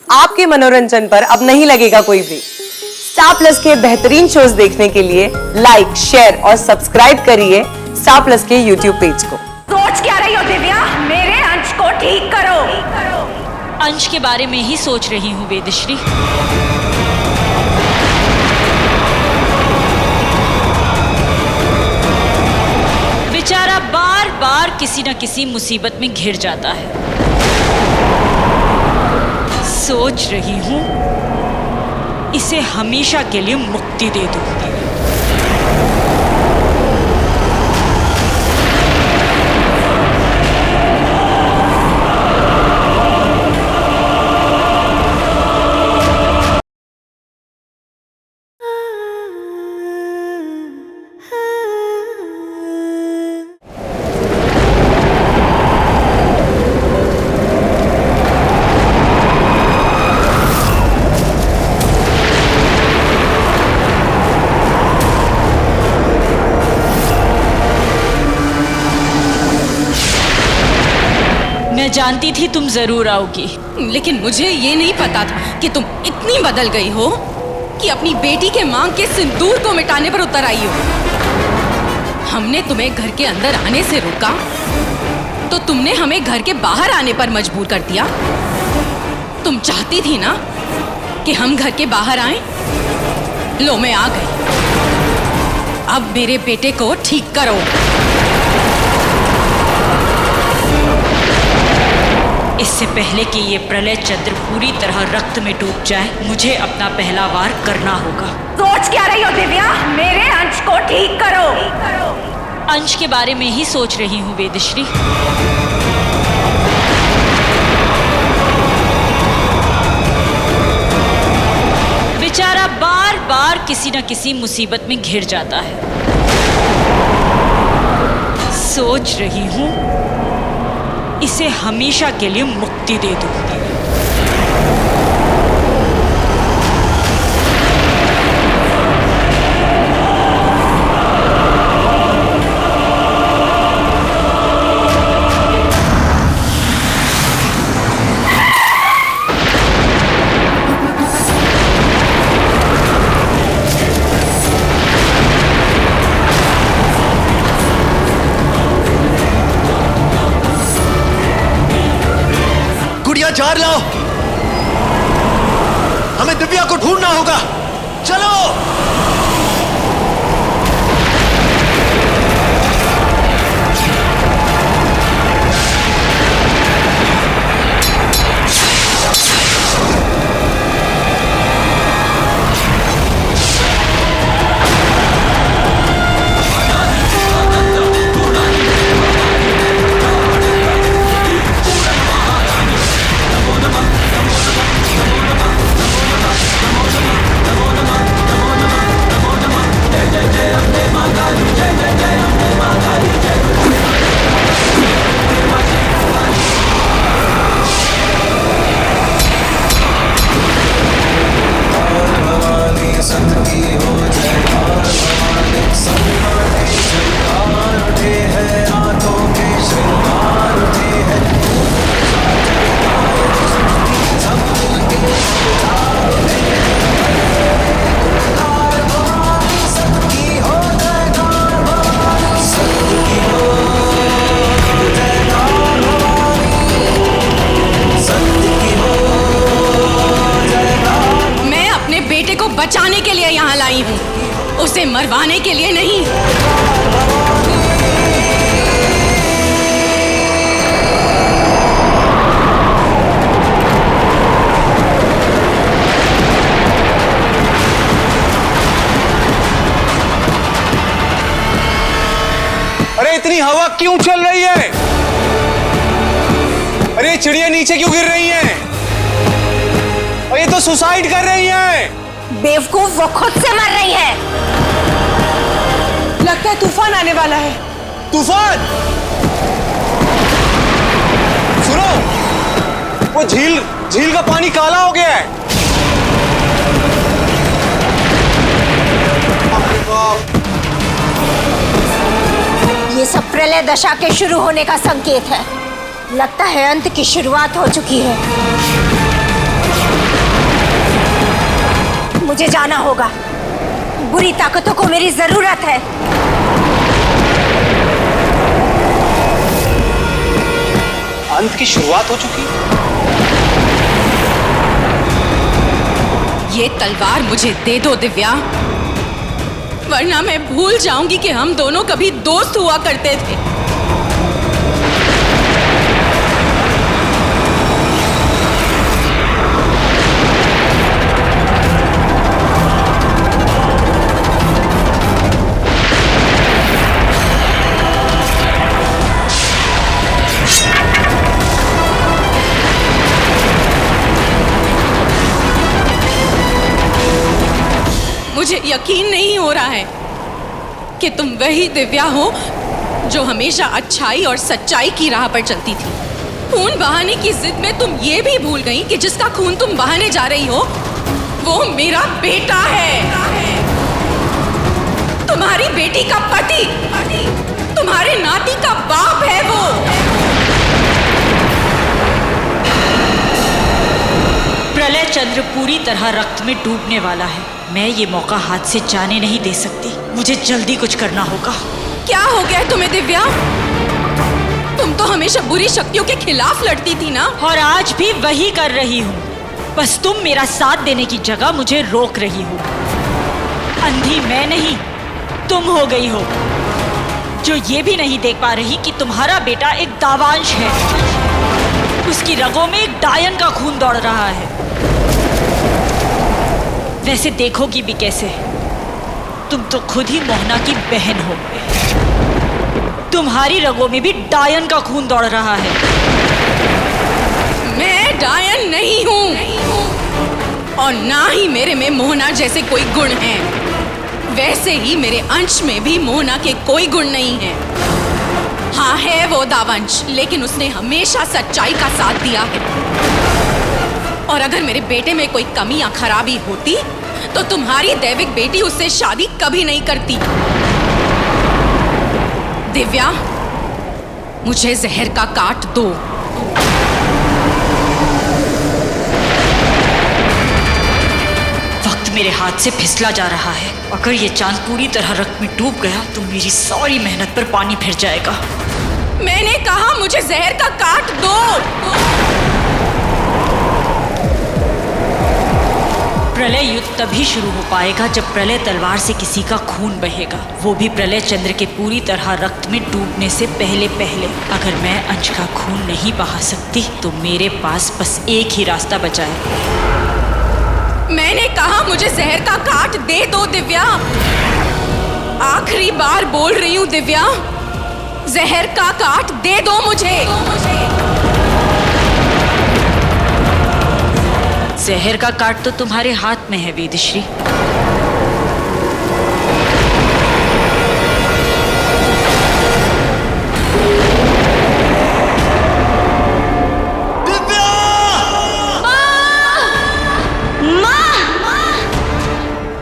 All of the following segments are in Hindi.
आपके मनोरंजन पर अब नहीं लगेगा कोई ब्रेक। स्टार प्लस के बेहतरीन शोज देखने के लिए लाइक, शेयर और सब्सक्राइब करिए स्टार प्लस के यूट्यूब पेज को। सोच क्या रही हो दिव्या? मेरे अंश को ठीक करो। अंश के बारे में ही सोच रही हूँ वेदश्री। बेचारा बार बार किसी न किसी मुसीबत में घिर जाता है। सोच रही हूँ इसे हमेशा के लिए मुक्ति दे दूंगी। मैं जानती थी तुम जरूर आओगी, लेकिन मुझे ये नहीं पता था कि तुम इतनी बदल गई हो कि अपनी बेटी के मांग के सिंदूर को मिटाने पर उतर आई हो। हमने तुम्हें घर के अंदर आने से रोका तो तुमने हमें घर के बाहर आने पर मजबूर कर दिया। तुम चाहती थी ना कि हम घर के बाहर आएं? लो, मैं आ गई। अब मेरे बेटे को ठीक करो। इससे पहले कि ये प्रलय चंद्र पूरी तरह रक्त में डूब जाए, मुझे अपना पहला वार करना होगा। सोच क्या रही हो दिव्या? मेरे अंश को ठीक करो। अंश के बारे में ही सोच रही हूँ वेदश्री। बेचारा बार बार किसी न किसी मुसीबत में घिर जाता है। सोच रही हूँ इसे हमेशा के लिए मुक्ति दे दूंगी। जार लाओ, हमें दिव्या को ढूंढना होगा। चलो। बचाने के लिए यहाँ लाई हूँ, उसे मरवाने के लिए नहीं। अरे इतनी हवा क्यों चल रही है? अरे चिड़िया नीचे क्यों गिर रही हैं? और ये तो सुसाइड कर रही हैं। बेवकूफ, वो खुद से मर रही है। लगता है तूफान आने वाला है। तूफान? सुनो, वो झील का पानी काला हो गया है। ये सब प्रलय दशा के शुरू होने का संकेत है। लगता है अंत की शुरुआत हो चुकी है। मुझे जाना होगा। बुरी ताकतों को मेरी जरूरत है। अंत की शुरुआत हो चुकी है। ये तलवार मुझे दे दो दिव्या, वरना मैं भूल जाऊंगी कि हम दोनों कभी दोस्त हुआ करते थे। मुझे यकीन नहीं हो रहा है कि तुम वही दिव्या हो जो हमेशा अच्छाई और सच्चाई की राह पर चलती थी। खून बहाने की जिद में तुम ये भी भूल गई कि जिसका खून तुम बहाने जा रही हो वो मेरा बेटा है। तुम्हारी बेटी का पति, तुम्हारे नाती का बाप है वो। प्रलय चंद्र पूरी तरह रक्त में डूबने वाला है। मैं ये मौका हाथ से जाने नहीं दे सकती। मुझे जल्दी कुछ करना होगा। क्या हो गया तुम्हें दिव्या? तुम तो हमेशा बुरी शक्तियों के खिलाफ लड़ती थी ना? और आज भी वही कर रही हूँ। बस तुम मेरा साथ देने की जगह मुझे रोक रही हो। अंधी मैं नहीं, तुम हो गई हो, जो ये भी नहीं देख पा रही कि तुम्हारा बेटा एक दावांश है। उसकी रगों में एक डायन का खून दौड़ रहा है। वैसे देखोगी भी कैसे? तुम तो खुद ही मोहना की बहन हो। तुम्हारी रगों में भी डायन का खून दौड़ रहा है। मैं डायन नहीं हूँ और ना ही मेरे में मोहना जैसे कोई गुण हैं। वैसे ही मेरे अंश में भी मोहना के कोई गुण नहीं है। हाँ है वो दावंश, लेकिन उसने हमेशा सच्चाई का साथ दिया है। और अगर मेरे बेटे में कोई कमी या खराबी होती तो तुम्हारी दैविक बेटी उससे शादी कभी नहीं करती। दिव्या, मुझे जहर का काट दो। वक्त मेरे हाथ से फिसला जा रहा है। अगर ये चांद पूरी तरह रक्त में डूब गया तो मेरी सारी मेहनत पर पानी फिर जाएगा। मैंने कहा मुझे जहर का काट दो। प्रलय युद्ध तभी शुरू हो पाएगा जब प्रलय तलवार से किसी का खून बहेगा, वो भी प्रलय चंद्र के पूरी तरह रक्त में डूबने से पहले पहले। अगर मैं अंश का खून नहीं बहा सकती तो मेरे पास बस एक ही रास्ता बचा है। मैंने कहा मुझे जहर का काट दे दो दिव्या। आखिरी बार बोल रही हूँ दिव्या, जहर का काट दे दो मुझे। जहर का काट तो तुम्हारे हाथ में है वेदश्री।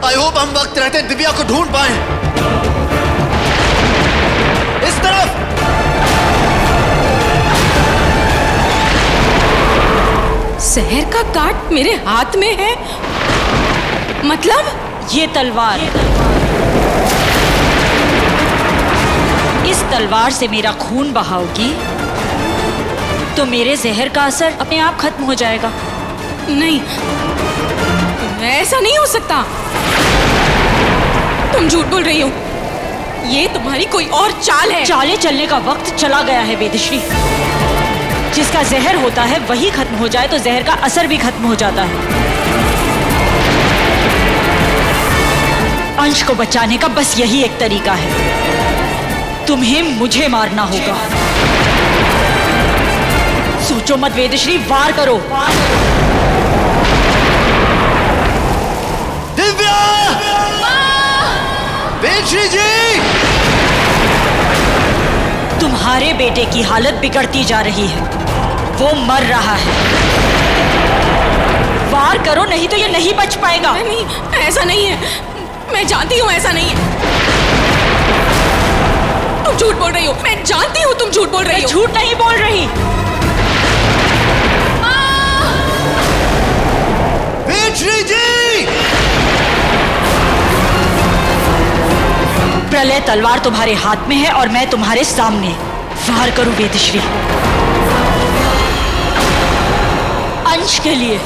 आई होप हम वक्त रहते दिव्या को ढूंढ पाए। इस तरफ। जहर का काट मेरे हाथ में है? मतलब? ये तलवार, इस तलवार से मेरा खून बहाओगी तो मेरे जहर का असर अपने आप खत्म हो जाएगा। नहीं, ऐसा नहीं हो सकता। तुम झूठ बोल रही हो। ये तुम्हारी कोई और चाल है। चाले चलने का वक्त चला गया है वेदश्री। जिसका जहर होता है वही खत्म हो जाए तो जहर का असर भी खत्म हो जाता है। अंश को बचाने का बस यही एक तरीका है। तुम्हें मुझे मारना होगा। सोचो मत वेदश्री, वार करो। दिव्या! वेदश्री जी! तुम्हारे बेटे की हालत बिगड़ती जा रही है। वो मर रहा है। वार करो, नहीं तो ये नहीं बच पाएगा। नहीं, ऐसा नहीं है। मैं जानती हूँ ऐसा नहीं है। तुम झूठ बोल रही हो। मैं जानती हूँ तुम झूठ बोल रही हो। झूठ नहीं बोल रही। वेदश्री जी! प्रलय तलवार तुम्हारे हाथ में है और मैं तुम्हारे सामने। वार करूं वेदश्री। अंश के लिए।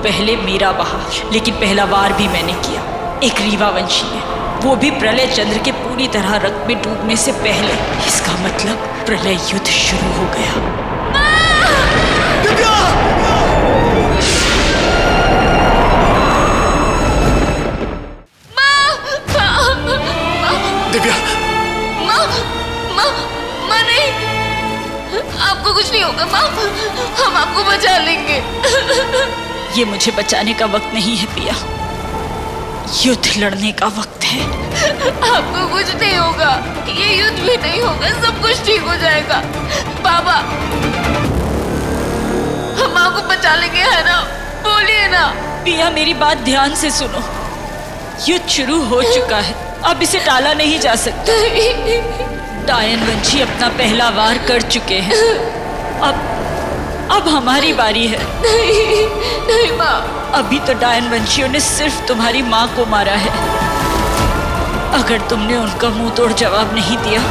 पहले मेरा बहा, लेकिन पहला वार भी मैंने किया। एक रीवा वंशी है, वो भी प्रलय चंद्र के पूरी तरह रक्त में डूबने से पहले। इसका मतलब प्रलय युद्ध शुरू हो गया। दिव्या! दिव्या! माँ नहीं, आपको कुछ नहीं होगा माँ, हम आपको बचा लेंगे। ये मुझे बचाने का वक्त नहीं है पिया, युद्ध लड़ने का वक्त है। आपको कुछ नहीं होगा, ये युद्ध भी नहीं होगा, सब कुछ ठीक हो जाएगा। बाबा, हम आपको बचा लेंगे, है ना? बोलिए ना। पिया मेरी बात ध्यान से सुनो, युद्ध शुरू हो चुका है, अब इसे टाला नहीं जा सकता। डायन वंशी अपना पहला वार कर चुके हैं, अब हमारी बारी है। नहीं माँ, अभी तो डायन वंशियों ने सिर्फ तुम्हारी माँ को मारा है। अगर तुमने उनका मुंह तोड़ जवाब नहीं दिया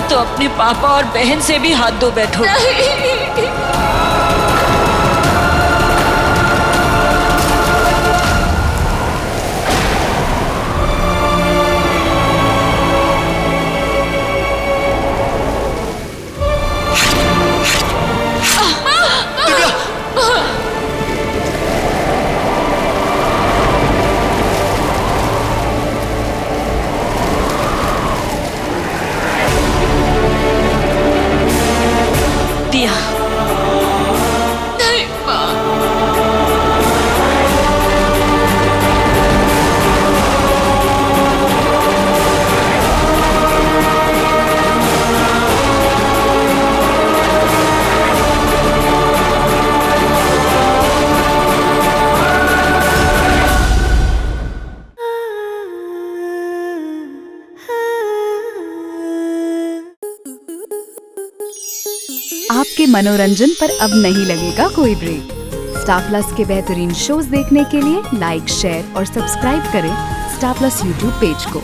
तो अपने पापा और बहन से भी हाथ धो बैठो। आपके मनोरंजन पर अब नहीं लगेगा कोई ब्रेक। स्टार प्लस के बेहतरीन शोज देखने के लिए लाइक, शेयर और सब्सक्राइब करें स्टार प्लस यूट्यूब पेज को।